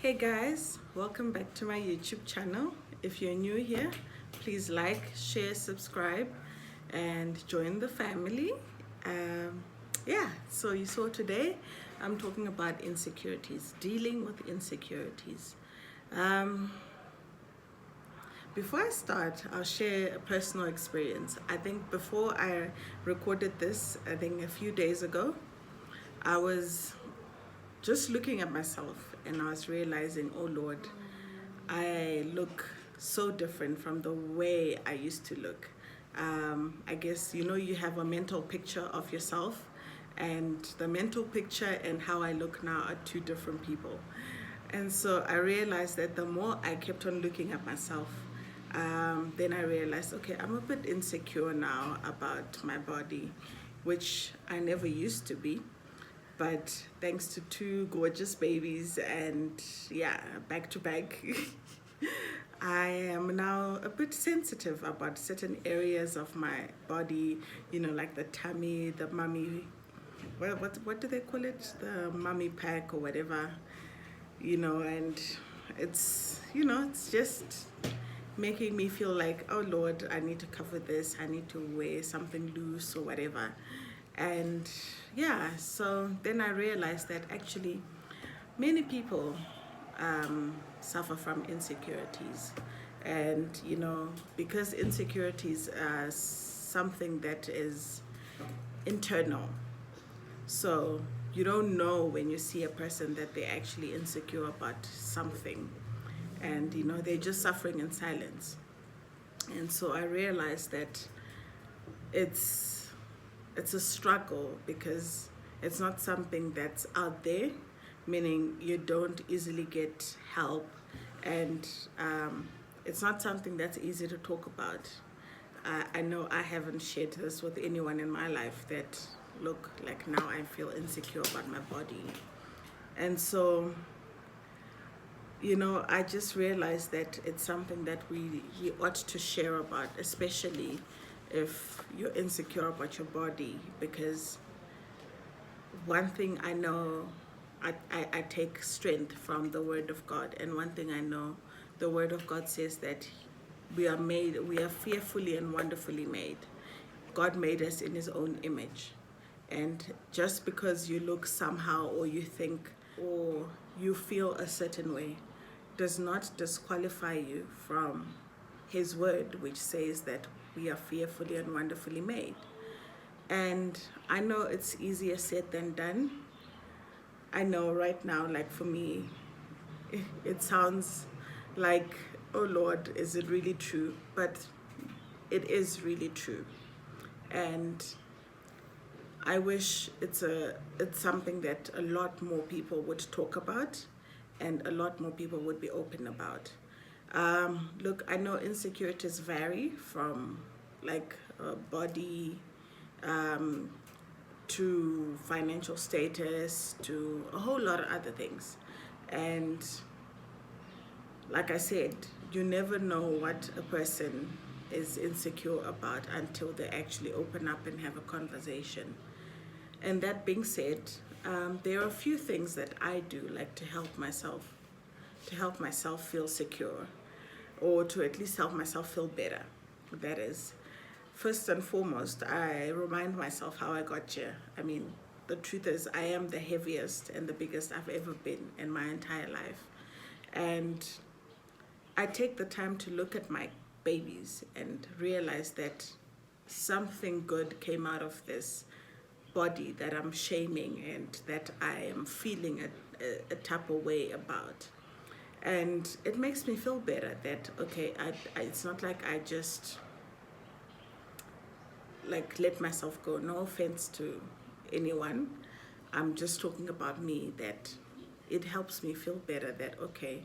Hey guys, welcome back to my YouTube channel. If you're new here, please like, share, subscribe, and join the family. So you saw today I'm talking about insecurities, dealing with insecurities. Um, Before I start, I'll share a personal experience. I think before I recorded this, I think a few days ago, I was just looking at myself and I was realizing, oh Lord, I look so different from the way I used to look. I guess you have a mental picture of yourself, and the mental picture and how I look now are two different people. And so I realized that the more I kept on looking at myself, then I realized, okay, I'm a bit insecure now about my body, which I never used to be. But thanks to two gorgeous babies and back to back, I am now a bit sensitive about certain areas of my body, like the tummy, the mummy, what do they call it? The mummy pack or whatever, and it's just making me feel like, oh Lord, I need to cover this, I need to wear something loose or whatever. And so then I realized that actually many people suffer from insecurities. And, because insecurities are something that is internal. So you don't know when you see a person that they're actually insecure about something. And, they're just suffering in silence. And so I realized that it's a struggle because it's not something that's out there, meaning you don't easily get help, and it's not something that's easy to talk about. I know I haven't shared this with anyone in my life that, look, like now I feel insecure about my body. And so, I just realized that it's something that we ought to share about, especially if you're insecure about your body, because one thing I know, I take strength from the Word of God, and one thing I know, the Word of God says that we are fearfully and wonderfully made. God made us in His own image. And just because you look somehow, or you think, or you feel a certain way, does not disqualify you from His word, which says that we are fearfully and wonderfully made. And I know it's easier said than done. I know right now, like for me, it sounds like, oh Lord, is it really true? But it is really true. And I wish it's something that a lot more people would talk about and a lot more people would be open about. Look, I know insecurities vary from like body to financial status to a whole lot of other things. And like I said, you never know what a person is insecure about until they actually open up and have a conversation. And that being said, there are a few things that I do like to help myself feel secure, or to at least help myself feel better. That is, first and foremost, I remind myself how I got here. I mean, the truth is, I am the heaviest and the biggest I've ever been in my entire life. And I take the time to look at my babies and realize that something good came out of this body that I'm shaming and that I am feeling a type of way about. And it makes me feel better that, okay, it's not like I just like let myself go. No offense to anyone. I'm just talking about me, that it helps me feel better that, okay,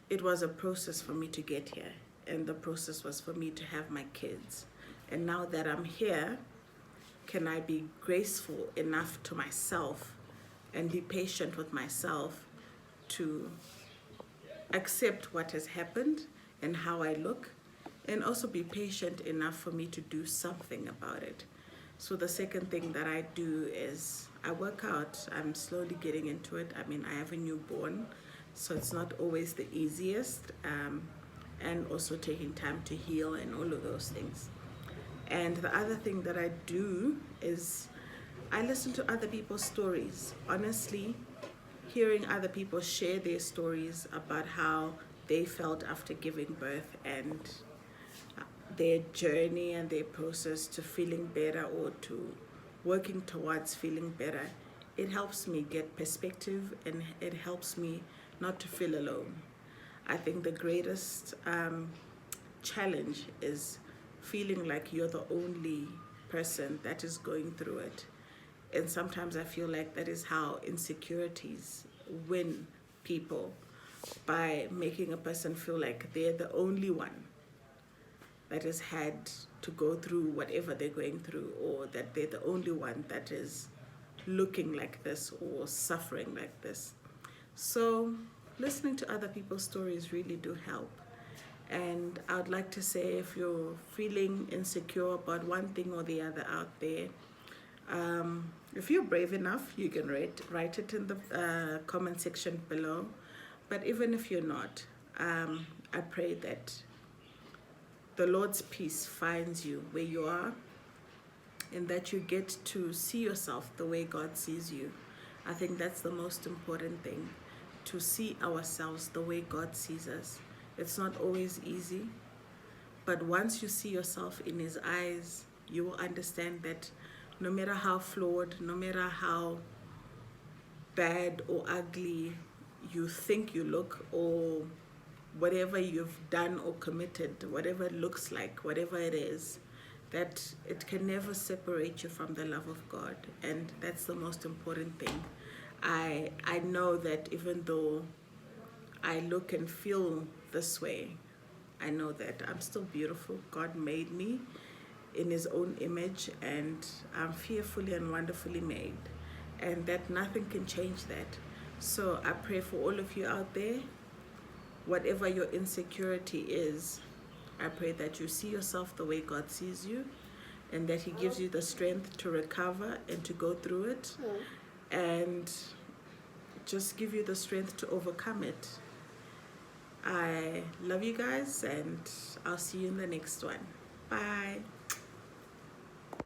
it was a process for me to get here, and the process was for me to have my kids. And now that I'm here, can I be graceful enough to myself and be patient with myself to accept what has happened and how I look, and also be patient enough for me to do something about it. So the second thing that I do is I work out. I'm slowly getting into it. I mean, I have a newborn, So it's not always the easiest, and also taking time to heal and all of those things. And the other thing that I do is I listen to other people's stories. Honestly, hearing other people share their stories about how they felt after giving birth and their journey and their process to feeling better or to working towards feeling better, it helps me get perspective and it helps me not to feel alone. I think the greatest challenge is feeling like you're the only person that is going through it. And sometimes I feel like that is how insecurities win people, by making a person feel like they're the only one that has had to go through whatever they're going through, or that they're the only one that is looking like this or suffering like this. So listening to other people's stories really do help. And I would like to say, if you're feeling insecure about one thing or the other out there, if you're brave enough, you can write it in the comment section below. But even if you're not, I pray that the Lord's peace finds you where you are, and that you get to see yourself the way God sees you. I think that's the most important thing, to see ourselves the way God sees us. It's not always easy, but once you see yourself in His eyes, you will understand that no matter how flawed, no matter how bad or ugly you think you look, or whatever you've done or committed, whatever it looks like, whatever it is, that it can never separate you from the love of God. And that's the most important thing. I know that even though I look and feel this way, I know that I'm still beautiful. God made me in His own image, and I'm fearfully and wonderfully made, and that nothing can change that. So I pray for all of you out there, whatever your insecurity is, I pray that you see yourself the way God sees you, and that He gives you the strength to recover and to go through it, and just give you the strength to overcome it. I love you guys, and I'll see you in the next one. Bye.